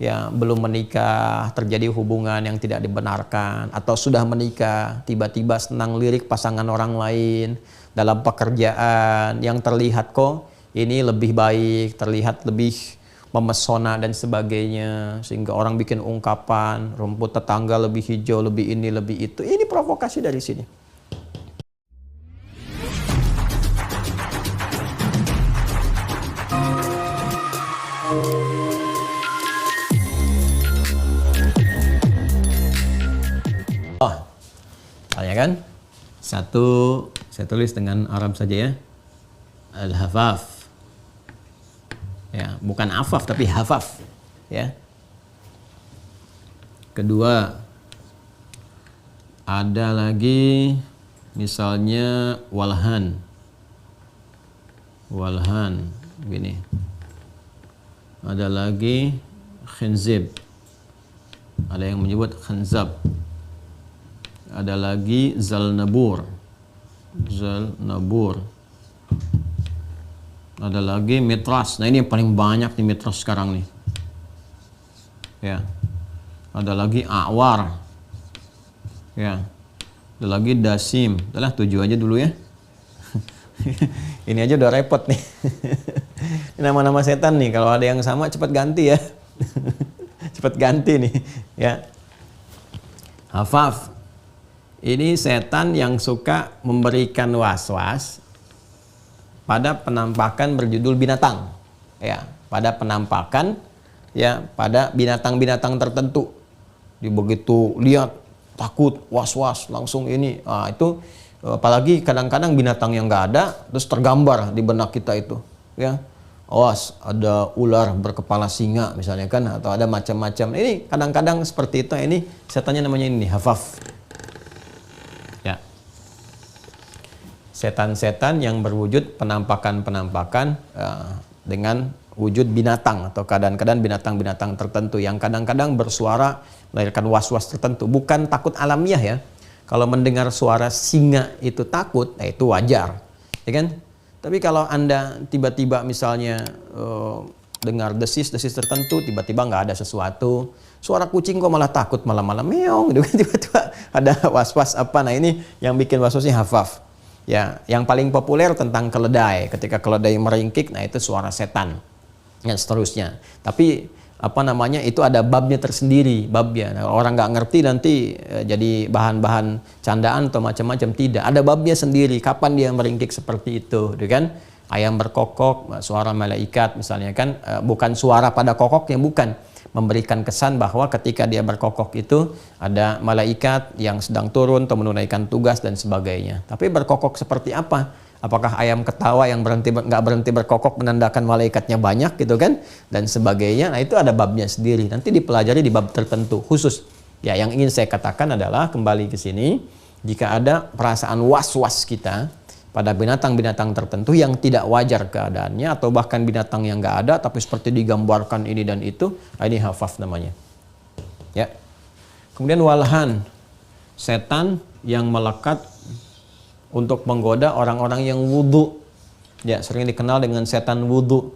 ya belum menikah terjadi hubungan yang tidak dibenarkan, atau sudah menikah tiba-tiba senang lirik pasangan orang lain, dalam pekerjaan yang terlihat kok ini lebih baik, terlihat lebih memesona dan sebagainya, sehingga orang bikin ungkapan rumput tetangga lebih hijau, lebih ini, lebih itu. Ini provokasi dari sini. Oh, saya kan satu, saya tulis dengan Arab saja ya, al-hafaf. Ya, bukan afaf tapi hafaf, ya. Kedua, ada lagi misalnya walhan. Walhan gini. Ada lagi khinzib. Ada yang menyebut khanzab. Ada lagi zalnabur. Zalnabur. Ada lagi mitras. Nah, ini yang paling banyak nih mitras sekarang nih. Ya. Ada lagi awar. Ya. Ada lagi dasim. Udahlah 7 aja dulu ya. Ini aja udah repot nih. Nama-nama setan nih. Kalau ada yang sama cepat ganti ya. Cepat ganti nih, ya. Hafaf. Ini setan yang suka memberikan was-was pada penampakan berjudul binatang, ya, pada penampakan, ya, pada binatang-binatang tertentu. Di begitu lihat takut, was-was, langsung ini. Nah, itu apalagi kadang-kadang binatang yang nggak ada terus tergambar di benak kita itu, ya. Awas, ada ular berkepala singa misalnya kan, atau ada macam-macam. Ini kadang-kadang seperti itu. Ini setannya namanya ini hafaf. Ya. Setan-setan yang berwujud penampakan-penampakan dengan wujud binatang atau keadaan-keadaan binatang-binatang tertentu yang kadang-kadang bersuara melahirkan was-was tertentu. Bukan takut alamiah ya. Kalau mendengar suara singa itu takut, nah itu wajar, ya kan? Tapi kalau Anda tiba-tiba misalnya dengar desis-desis tertentu, tiba-tiba nggak ada sesuatu, suara kucing kok malah takut malam-malam meong gitu kan, tiba-tiba ada was-was apa. Nah, ini yang bikin was-wasnya hafaf. Ya, yang paling populer tentang keledai. Ketika keledai meringkik, nah itu suara setan. Dan seterusnya. Tapi apa namanya, itu ada babnya tersendiri, babnya. Nah, orang nggak ngerti nanti jadi bahan-bahan candaan atau macam-macam. Tidak, ada babnya sendiri. Kapan dia meringkik seperti itu, gitu kan? Ayam berkokok, suara malaikat misalnya kan, bukan suara pada kokoknya, bukan. Memberikan kesan bahwa ketika dia berkokok itu ada malaikat yang sedang turun atau menunaikan tugas dan sebagainya. Tapi berkokok seperti apa? Apakah ayam ketawa yang nggak berhenti berkokok menandakan malaikatnya banyak gitu kan, dan sebagainya. Nah, itu ada babnya sendiri, nanti dipelajari di bab tertentu khusus. Ya, yang ingin saya katakan adalah kembali ke sini, jika ada perasaan was-was kita pada binatang-binatang tertentu yang tidak wajar keadaannya, atau bahkan binatang yang nggak ada tapi seperti digambarkan ini dan itu, ini hafaf namanya. Ya. Kemudian walhan, setan yang melekat untuk menggoda orang-orang yang wudhu, ya, sering dikenal dengan setan wudhu,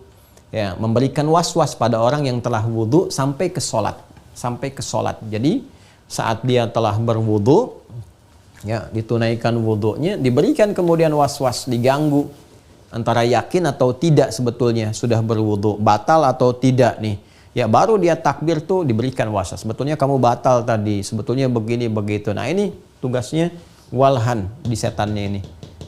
ya, memberikan was-was pada orang yang telah wudhu sampai ke sholat, Jadi saat dia telah berwudhu, ya, ditunaikan wudhunya, diberikan kemudian was-was, diganggu antara yakin atau tidak sebetulnya sudah berwudhu, batal atau tidak nih, ya, baru dia takbir tuh diberikan was-was, sebetulnya kamu batal tadi, sebetulnya begini begitu. Nah, ini tugasnya walhan di setannya ini.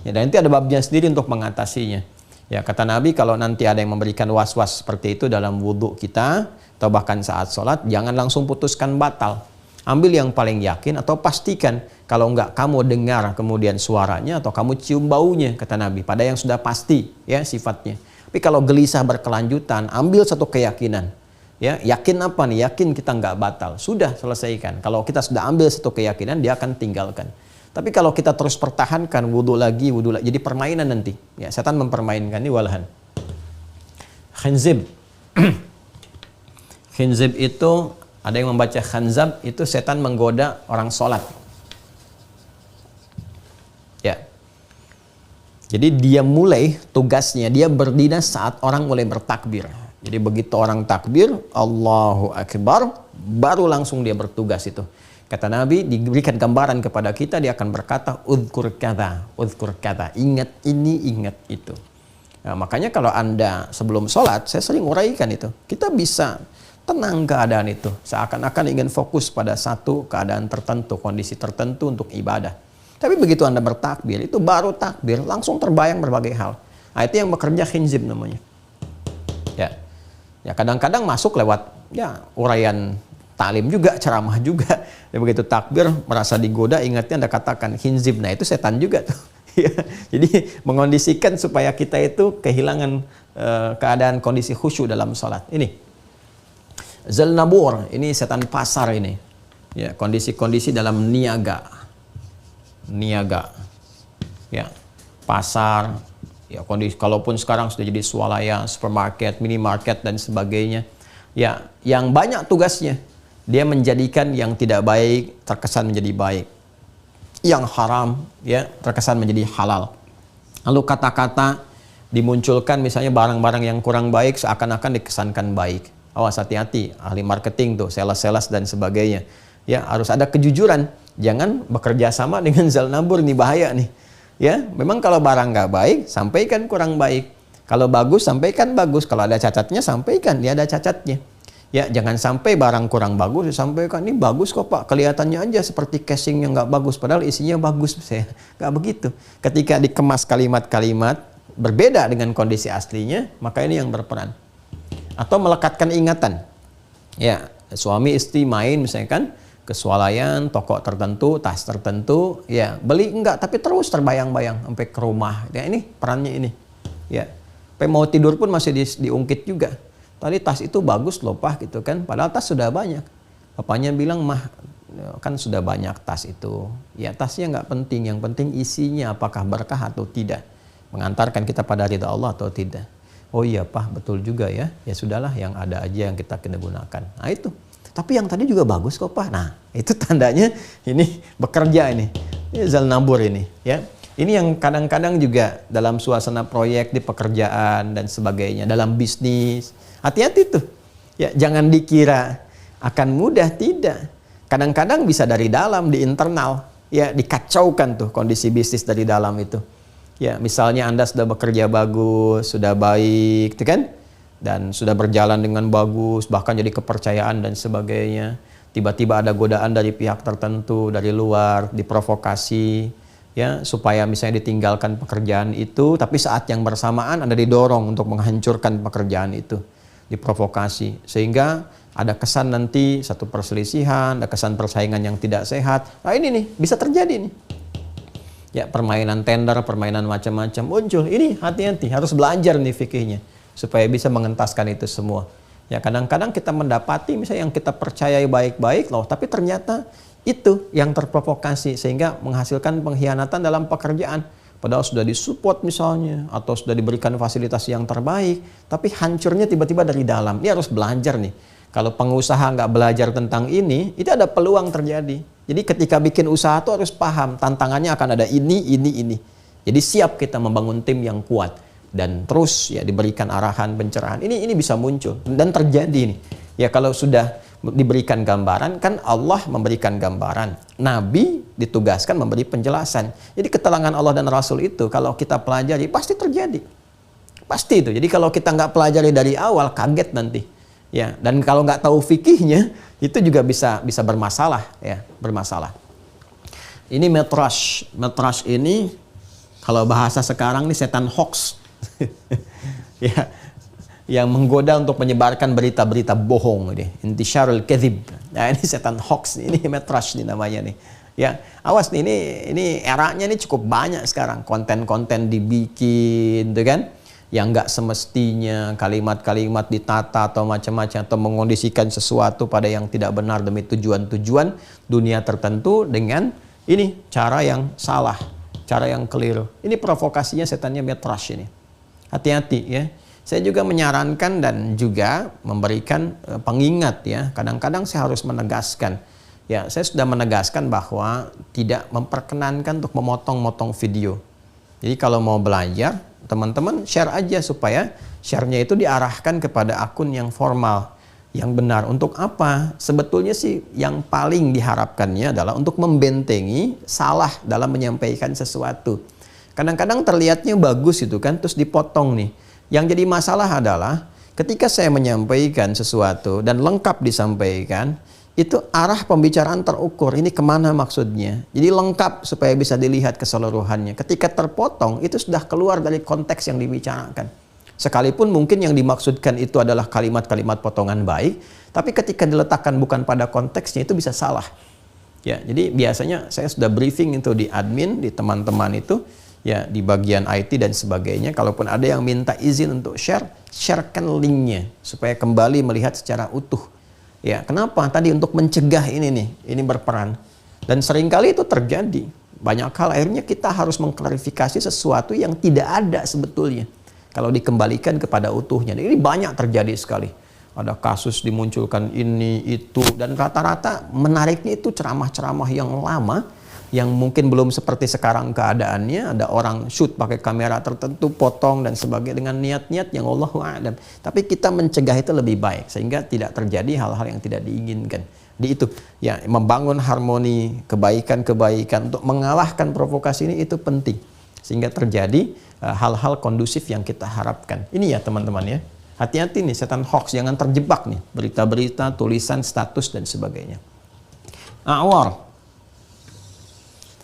Ya, dan nanti ada babnya sendiri untuk mengatasinya. Ya, kata Nabi, kalau nanti ada yang memberikan was-was seperti itu dalam wudhu kita atau bahkan saat sholat, jangan langsung putuskan batal. Ambil yang paling yakin atau pastikan. Kalau enggak, kamu dengar kemudian suaranya atau kamu cium baunya, kata Nabi, pada yang sudah pasti ya sifatnya. Tapi kalau gelisah berkelanjutan, ambil satu keyakinan. Ya, yakin apa nih? Yakin kita enggak batal. Sudah selesaikan. Kalau kita sudah ambil satu keyakinan, dia akan tinggalkan. Tapi kalau kita terus pertahankan wudhu lagi, jadi permainan nanti. Ya, setan mempermainkan ini walhan. Khinzib. Khinzib itu, ada yang membaca khanzab, itu setan menggoda orang sholat. Ya. Jadi dia mulai tugasnya, dia berdinas saat orang mulai bertakbir. Jadi begitu orang takbir, Allahu Akbar, baru langsung dia bertugas itu. Kata Nabi, diberikan gambaran kepada kita, dia akan berkata, udhkur kata, ingat ini, ingat itu. Nah, makanya kalau Anda sebelum sholat, saya sering uraikan itu, kita bisa tenang keadaan itu, seakan-akan ingin fokus pada satu keadaan tertentu, kondisi tertentu untuk ibadah. Tapi begitu Anda bertakbir, itu baru takbir, langsung terbayang berbagai hal. Nah, itu yang bekerja khinzib namanya. Ya kadang-kadang masuk lewat ya uraian taklim juga, ceramah juga. Ya, begitu takbir merasa digoda, ingatnya Anda katakan khinzib. Nah itu setan juga tuh. Jadi mengondisikan supaya kita itu kehilangan keadaan kondisi khusyuk dalam sholat. Ini Zalnabur, ini setan pasar ini. Ya, kondisi-kondisi dalam niaga. Ya, pasar. Ya, kondisi kalaupun sekarang sudah jadi swalaya, supermarket, minimarket dan sebagainya. Ya, yang banyak tugasnya dia menjadikan yang tidak baik terkesan menjadi baik. Yang haram ya terkesan menjadi halal. Lalu kata-kata dimunculkan misalnya barang-barang yang kurang baik seakan-akan dikesankan baik. Awas hati-hati, ahli marketing tuh, sales-sales dan sebagainya. Ya, harus ada kejujuran. Jangan bekerja sama dengan Zalnabur, ini bahaya nih. Ya, memang kalau barang nggak baik, sampaikan kurang baik. Kalau bagus, sampaikan bagus. Kalau ada cacatnya, sampaikan dia ada cacatnya. Ya, jangan sampai barang kurang bagus, sampaikan ini bagus kok Pak. Kelihatannya aja seperti casing yang nggak bagus, padahal isinya bagus. Saya nggak begitu. Ketika dikemas kalimat-kalimat berbeda dengan kondisi aslinya, maka ini yang berperan. Atau melekatkan ingatan. Ya, suami istri main misalkan ke swalayan, toko tertentu, tas tertentu, ya beli enggak, tapi terus terbayang-bayang sampai ke rumah. Ya ini perannya ini. Ya, sampai mau tidur pun masih diungkit juga. Tadi tas itu bagus loh Pak gitu kan, padahal tas sudah banyak. Bapaknya bilang mah kan sudah banyak tas itu. Ya tasnya nggak penting, yang penting isinya apakah berkah atau tidak, mengantarkan kita pada ridha Allah atau tidak. Oh iya Pak, betul juga ya. Ya sudahlah, yang ada aja yang kita kena gunakan. Nah itu. Tapi yang tadi juga bagus kok Pak. Nah itu tandanya ini bekerja ini Zalnabur ini ya. Ini yang kadang-kadang juga dalam suasana proyek di pekerjaan dan sebagainya, dalam bisnis. Hati-hati tuh ya, jangan dikira akan mudah, tidak. Kadang-kadang bisa dari dalam, di internal ya, dikacaukan tuh kondisi bisnis dari dalam itu ya. Misalnya Anda sudah bekerja bagus, sudah baik gitu kan, dan sudah berjalan dengan bagus, bahkan jadi kepercayaan dan sebagainya. Tiba-tiba ada godaan dari pihak tertentu, dari luar, diprovokasi, ya, supaya misalnya ditinggalkan pekerjaan itu, tapi saat yang bersamaan Anda didorong untuk menghancurkan pekerjaan itu, diprovokasi. Sehingga ada kesan nanti satu perselisihan, ada kesan persaingan yang tidak sehat. Nah ini nih, bisa terjadi nih. Ya, permainan tender, permainan macam-macam muncul. Ini hati-hati, harus belajar nih fikihnya, supaya bisa mengentaskan itu semua. Ya kadang-kadang kita mendapati misalnya yang kita percayai baik-baik loh, tapi ternyata itu yang terprovokasi sehingga menghasilkan pengkhianatan dalam pekerjaan. Padahal sudah disupport misalnya, atau sudah diberikan fasilitas yang terbaik, tapi hancurnya tiba-tiba dari dalam. Ini harus belajar nih. Kalau pengusaha nggak belajar tentang ini, itu ada peluang terjadi. Jadi ketika bikin usaha itu harus paham, tantangannya akan ada ini. Jadi siap kita membangun tim yang kuat. Dan terus ya diberikan arahan, pencerahan. Ini bisa muncul dan terjadi nih. Ya kalau sudah diberikan gambaran, kan Allah memberikan gambaran. Nabi ditugaskan memberi penjelasan. Jadi keterangan Allah dan Rasul itu kalau kita pelajari pasti terjadi. Pasti itu. Jadi kalau kita nggak pelajari dari awal, kaget nanti. Ya, dan kalau nggak tahu fikihnya, itu juga bisa bermasalah, ya, bermasalah. Ini metrash. Metrash ini kalau bahasa sekarang ini setan hoax. Ya, yang menggoda untuk menyebarkan berita-berita bohong ini, intisyarul kadzib. Nah, ini setan hoax, ini metrash nih namanya nih. Ya, awas nih, ini eranya ini cukup banyak sekarang, konten-konten dibikin, tuh kan? Yang nggak semestinya, kalimat-kalimat ditata atau macam-macam, atau mengondisikan sesuatu pada yang tidak benar demi tujuan-tujuan dunia tertentu dengan ini cara yang salah, cara yang keliru. Ini provokasinya setannya metrash ini. Hati-hati ya. Saya juga menyarankan dan juga memberikan pengingat ya. Kadang-kadang saya harus menegaskan. Ya, saya sudah menegaskan bahwa tidak memperkenankan untuk memotong-motong video. Jadi kalau mau belajar, teman-teman share aja supaya share-nya itu diarahkan kepada akun yang formal, yang benar. Untuk apa? Sebetulnya sih yang paling diharapkannya adalah untuk membentengi salah dalam menyampaikan sesuatu. Kadang-kadang terlihatnya bagus itu kan, terus dipotong nih. Yang jadi masalah adalah ketika saya menyampaikan sesuatu dan lengkap disampaikan, itu arah pembicaraan terukur. Ini kemana maksudnya? Jadi lengkap supaya bisa dilihat keseluruhannya. Ketika terpotong, itu sudah keluar dari konteks yang dibicarakan. Sekalipun mungkin yang dimaksudkan itu adalah kalimat-kalimat potongan baik, tapi ketika diletakkan bukan pada konteksnya itu bisa salah. Ya, jadi biasanya saya sudah briefing itu di admin, di teman-teman itu, ya di bagian IT dan sebagainya. Kalaupun ada yang minta izin untuk sharekan linknya supaya kembali melihat secara utuh. Ya, kenapa? Tadi untuk mencegah ini berperan. Dan seringkali itu terjadi. Banyak hal akhirnya kita harus mengklarifikasi sesuatu yang tidak ada sebetulnya. Kalau dikembalikan kepada utuhnya. Dan ini banyak terjadi sekali. Ada kasus dimunculkan ini, itu. Dan rata-rata menariknya itu ceramah-ceramah yang lama. Yang mungkin belum seperti sekarang keadaannya. Ada orang shoot pakai kamera tertentu, potong dan sebagainya dengan niat-niat yang Allahu a'lam. Tapi kita mencegah itu lebih baik sehingga tidak terjadi hal-hal yang tidak diinginkan. Di itu ya, membangun harmoni, kebaikan-kebaikan untuk mengalahkan provokasi ini itu penting sehingga terjadi hal-hal kondusif yang kita harapkan. Ini ya teman-teman ya. Hati-hati nih setan hoax, jangan terjebak nih berita-berita, tulisan, status dan sebagainya. Awar.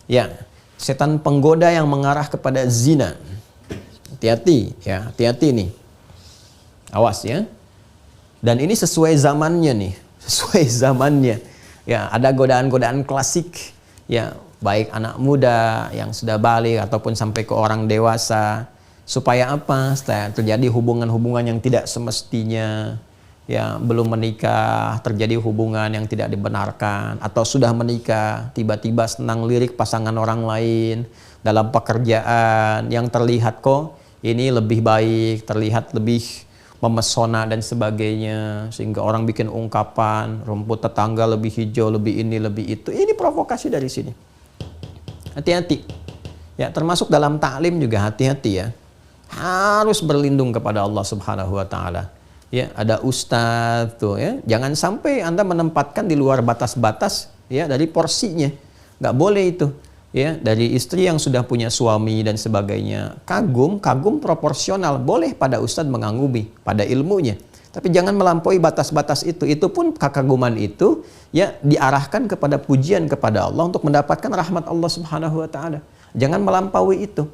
Ya, setan penggoda yang mengarah kepada zina. Hati-hati ya, hati-hati nih. Awas ya. Dan ini sesuai zamannya nih, sesuai zamannya. Ya, ada godaan-godaan klasik ya, baik anak muda yang sudah balik ataupun sampai ke orang dewasa. Supaya apa? Setelah terjadi hubungan-hubungan yang tidak semestinya. Ya, belum menikah, terjadi hubungan yang tidak dibenarkan, atau sudah menikah, tiba-tiba senang lirik pasangan orang lain, dalam pekerjaan yang terlihat kok ini lebih baik, terlihat lebih memesona dan sebagainya, sehingga orang bikin ungkapan, rumput tetangga lebih hijau, lebih ini, lebih itu. Ini provokasi dari sini. Hati-hati. Ya, termasuk dalam taklim juga hati-hati ya. Harus berlindung kepada Allah Subhanahu wa taala. Ya, ada ustadz tuh ya. Jangan sampai Anda menempatkan di luar batas-batas ya dari porsinya. Nggak boleh itu. Ya, dari istri yang sudah punya suami dan sebagainya. Kagum proporsional. Boleh pada ustadz mengagumi pada ilmunya. Tapi jangan melampaui batas-batas itu. Itu pun kekaguman itu ya diarahkan kepada pujian kepada Allah untuk mendapatkan rahmat Allah Subhanahu wa taala. Jangan melampaui itu.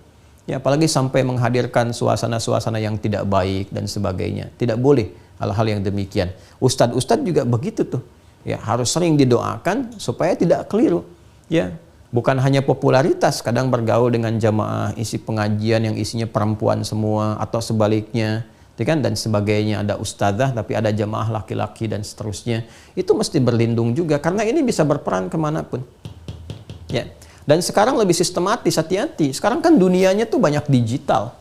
Ya, apalagi sampai menghadirkan suasana-suasana yang tidak baik dan sebagainya. Tidak boleh hal-hal yang demikian. Ustadz-ustadz juga begitu tuh. Ya, harus sering didoakan supaya tidak keliru. Ya, bukan hanya popularitas, kadang bergaul dengan jamaah isi pengajian yang isinya perempuan semua atau sebaliknya, kan, dan sebagainya. Ada ustadzah tapi ada jamaah laki-laki dan seterusnya. Itu mesti berlindung juga karena ini bisa berperan kemanapun. Ya. Dan sekarang lebih sistematis, hati-hati. Sekarang kan dunianya tuh banyak digital.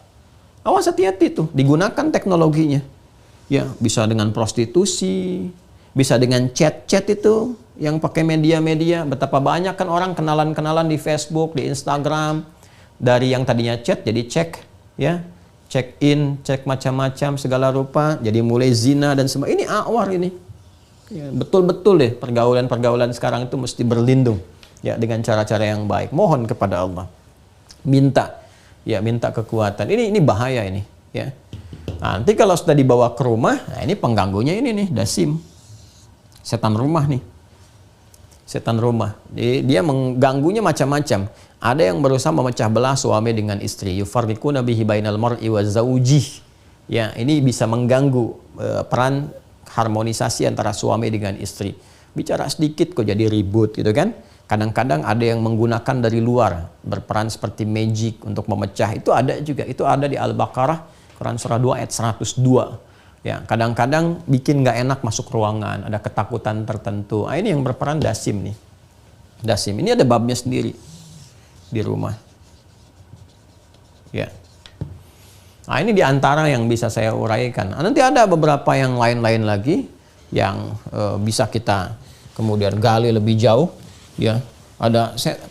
Awas, hati-hati tuh, digunakan teknologinya. Ya, bisa dengan prostitusi, bisa dengan chat-chat itu yang pakai media-media. Betapa banyak kan orang kenalan-kenalan di Facebook, di Instagram, dari yang tadinya chat jadi cek, ya, check in, cek macam-macam segala rupa, jadi mulai zina dan semua. Ini awar ini. Ya, betul-betul deh pergaulan-pergaulan sekarang itu mesti berlindung. Ya, dengan cara-cara yang baik. Mohon kepada Allah. Minta kekuatan. Ini bahaya ini, ya. Nanti kalau sudah dibawa ke rumah, nah ini pengganggunya ini nih, dasim. Setan rumah nih. Setan rumah. Dia mengganggunya macam-macam. Ada yang berusaha memecah belah suami dengan istri. Yufarriquna bihi bainal mar'i wa zaujih. Ya, ini bisa mengganggu peran harmonisasi antara suami dengan istri. Bicara sedikit kok jadi ribut gitu kan. Kadang-kadang ada yang menggunakan dari luar, berperan seperti magic untuk memecah. Itu ada juga, itu ada di Al-Baqarah, Quran surah 2 ayat 102. Ya, kadang-kadang bikin nggak enak masuk ruangan, ada ketakutan tertentu. Ini yang berperan dasim nih. Dasim, ini ada babnya sendiri di rumah. Ya. Nah, ini diantara yang bisa saya uraikan. Nanti ada beberapa yang lain-lain lagi yang bisa kita kemudian gali lebih jauh. Ya,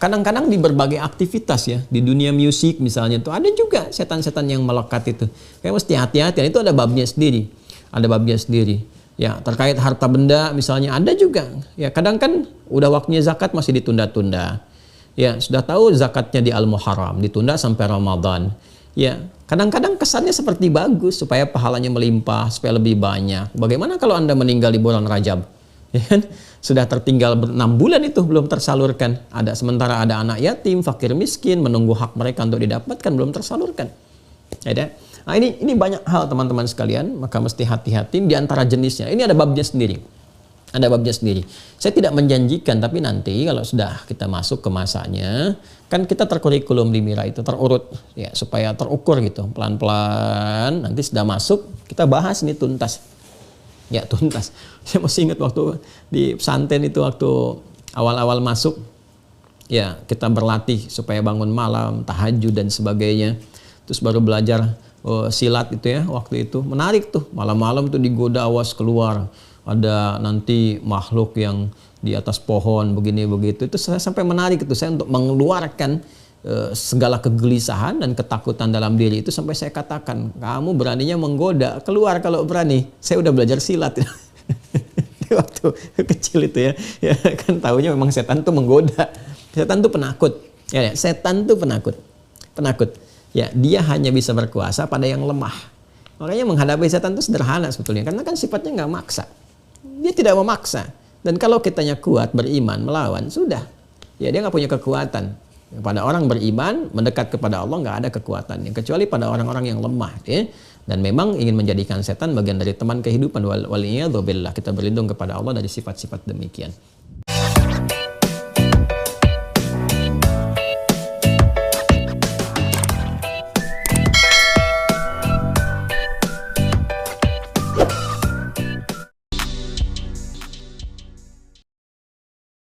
Kadang-kadang di berbagai aktivitas ya, di dunia musik misalnya tuh ada juga setan-setan yang melekat itu. Kayak mesti hati-hati, itu ada babnya sendiri. Ada babnya sendiri. Ya, terkait harta benda misalnya ada juga. Ya, kadang kan udah waktunya zakat masih ditunda-tunda. Ya, sudah tahu zakatnya di Al-Muharram, ditunda sampai Ramadan. Ya, kadang-kadang kesannya seperti bagus supaya pahalanya melimpah, supaya lebih banyak. Bagaimana kalau Anda meninggal di bulan Rajab? Ya kan? Sudah tertinggal 6 bulan itu belum tersalurkan. Sementara ada anak yatim, fakir miskin, menunggu hak mereka untuk didapatkan, belum tersalurkan. Ya, nah, ini banyak hal teman-teman sekalian, maka mesti hati-hati di antara jenisnya. Ini ada babnya sendiri. Ada babnya sendiri. Saya tidak menjanjikan, tapi nanti kalau sudah kita masuk ke masanya, kan kita terkurikulum di Mira itu terurut ya, supaya terukur gitu. Pelan-pelan nanti sudah masuk, kita bahas ini tuntas. Ya, tuntas. Saya masih ingat waktu di pesantren itu, waktu awal-awal masuk, ya kita berlatih supaya bangun malam, tahajud dan sebagainya. Terus baru belajar silat itu ya, waktu itu menarik tuh. Malam-malam tuh digoda, awas keluar. Ada nanti makhluk yang di atas pohon begini begitu. Itu saya sampai menarik itu saya untuk mengeluarkan segala kegelisahan dan ketakutan dalam diri itu, sampai saya katakan, kamu beraninya menggoda, keluar kalau berani. Saya udah belajar silat waktu kecil itu ya. Ya kan tahunya memang setan tuh menggoda. Setan tuh penakut. Ya, setan tuh penakut. Penakut. Ya, dia hanya bisa berkuasa pada yang lemah. Makanya menghadapi setan itu sederhana sebetulnya, karena kan sifatnya nggak maksa. Dia tidak memaksa. Dan kalau kitanya kuat, beriman, melawan, sudah. Ya, dia nggak punya kekuatan. Pada orang beriman, mendekat kepada Allah nggak ada kekuatannya, kecuali pada orang-orang yang lemah. Ya. Dan memang ingin menjadikan setan bagian dari teman kehidupan. Waliyadzubillah, kita berlindung kepada Allah dari sifat-sifat demikian.